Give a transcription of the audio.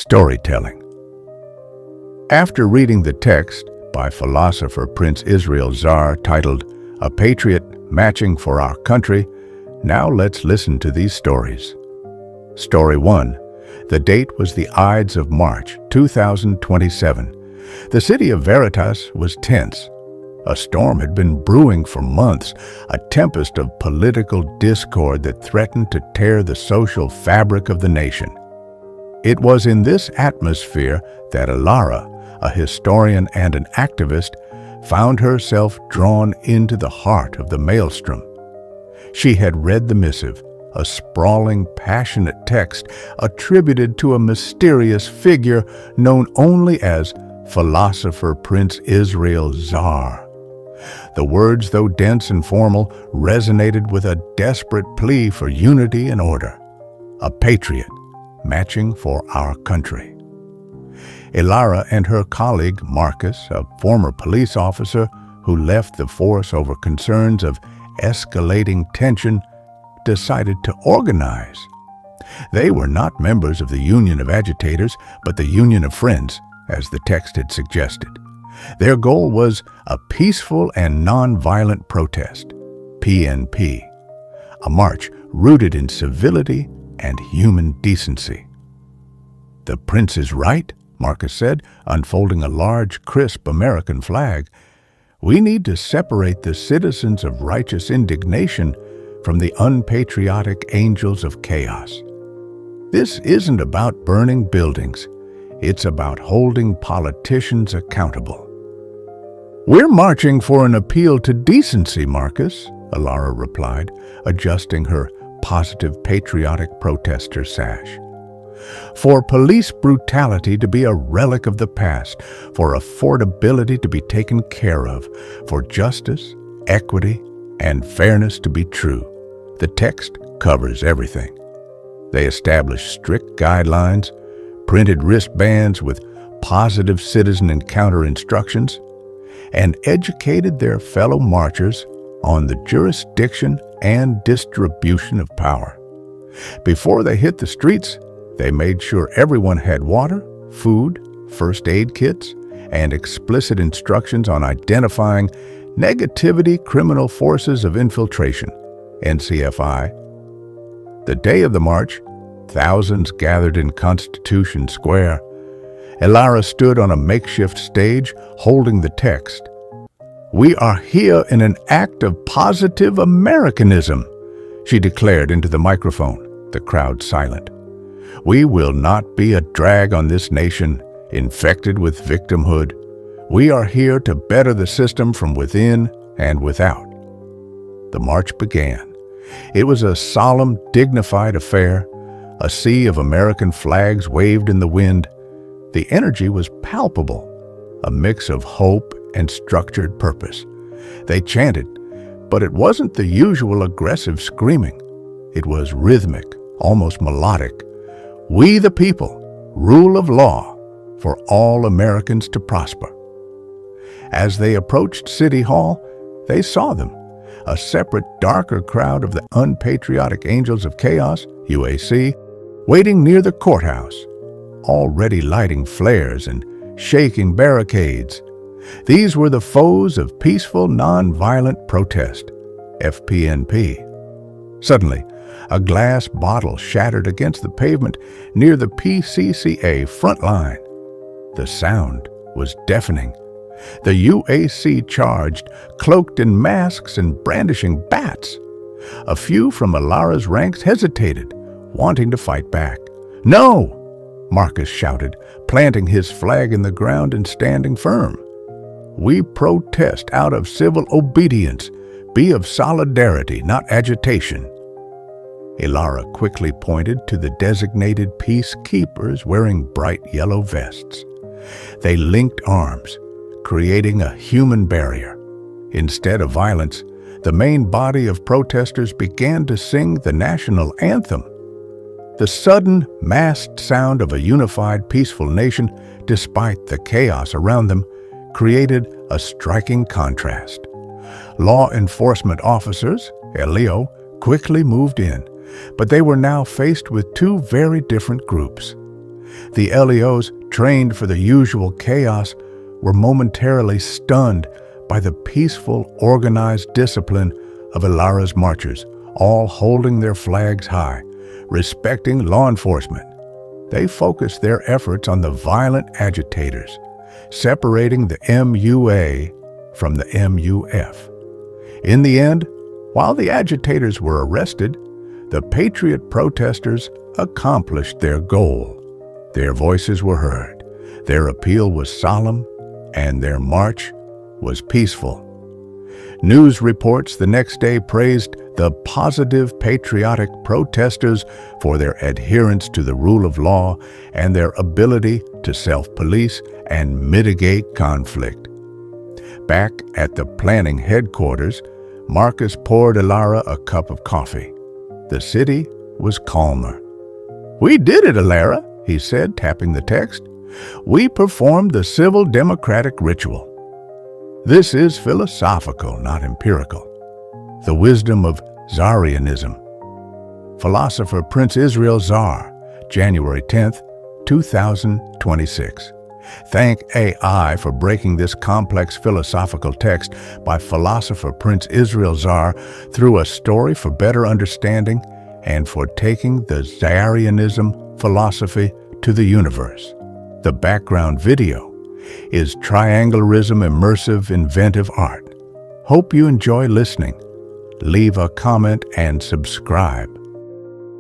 Storytelling. After reading the text by philosopher Prince Israel Zaar titled "A Patriot Matching for Our Country," now let's listen to these stories. Story 1. The date was the Ides of March 2027. The city of Veritas was tense. A storm had been brewing for months, a tempest of political discord that threatened to tear the social fabric of the nation. It was in this atmosphere that Ilara, a historian and an activist, found herself drawn into the heart of the maelstrom. She had read the missive, a sprawling, passionate text attributed to a mysterious figure known only as philosopher Prince Israel Zaar. The words, though dense and formal, resonated with a desperate plea for unity and order. A patriot, matching for our country. Ilara and her colleague Marcus, a former police officer who left the force over concerns of escalating tension, decided to organize. They were not members of the Union of Agitators, but the Union of Friends, as the text had suggested. Their goal was a peaceful and non-violent protest, PNP, a march rooted in civility and human decency. "The prince is right," Marcus said, unfolding a large, crisp American flag. "We need to separate the citizens of righteous indignation from the unpatriotic angels of chaos. This isn't about burning buildings. It's about holding politicians accountable." "We're marching for an appeal to decency, Marcus," Ilara replied, adjusting her positive patriotic protester sash. "For police brutality to be a relic of the past, for affordability to be taken care of, for justice, equity, and fairness to be true. The text covers everything." They established strict guidelines, printed wristbands with positive citizen encounter instructions, and educated their fellow marchers on the jurisdiction and distribution of power. Before they hit the streets, they made sure everyone had water, food, first aid kits, and explicit instructions on identifying negativity criminal forces of infiltration, NCFI. The day of the march, thousands gathered in Constitution Square. Ilara stood on a makeshift stage holding the text. "We are here in an act of positive Americanism," she declared into the microphone, the crowd silent. "We will not be a drag on this nation, infected with victimhood. We are here to better the system from within and without." The march began. It was a solemn, dignified affair. A sea of American flags waved in the wind. The energy was palpable, a mix of hope and structured purpose. They chanted, but it wasn't the usual aggressive screaming. It was rhythmic, almost melodic. "We the people, rule of law, for all Americans to prosper." As they approached City Hall, they saw them, a separate, darker crowd of the unpatriotic Angels of Chaos, UAC, waiting near the courthouse, already lighting flares and shaking barricades. These were the foes of peaceful, non-violent protest, FPNP. Suddenly, a glass bottle shattered against the pavement near the PCCA front line. The sound was deafening. The UAC charged, cloaked in masks and brandishing bats. A few from Ilara's ranks hesitated, wanting to fight back. "No!" Marcus shouted, planting his flag in the ground and standing firm. "We protest out of civil obedience. Be of solidarity, not agitation." Ilara quickly pointed to the designated peacekeepers wearing bright yellow vests. They linked arms, creating a human barrier. Instead of violence, the main body of protesters began to sing the national anthem. The sudden, massed sound of a unified, peaceful nation, despite the chaos around them, created a striking contrast. Law enforcement officers, LEO, quickly moved in, but they were now faced with two very different groups. The LEOs, trained for the usual chaos, were momentarily stunned by the peaceful, organized discipline of Ilara's marchers, all holding their flags high, respecting law enforcement. They focused their efforts on the violent agitators, separating the MUA from the MUF. In the end, while the agitators were arrested, the patriot protesters accomplished their goal. Their voices were heard, their appeal was solemn, and their march was peaceful. News reports the next day praised the positive patriotic protesters for their adherence to the rule of law and their ability to self-police and mitigate conflict. Back at the planning headquarters, Marcus poured Ilara a cup of coffee. The city was calmer. "We did it, Ilara," he said, tapping the text. "We performed the civil democratic ritual. This is philosophical, not empirical. The wisdom of Zaarrianism." Philosopher Prince Israel Zaar, January 10th, 2026. Thank AI for breaking this complex philosophical text by philosopher Prince Israel Zaar through a story for better understanding and for taking the Zaarrianism philosophy to the universe. The background video is Trianglerism Immersive Inventive Art. Hope you enjoy listening. Leave a comment and subscribe.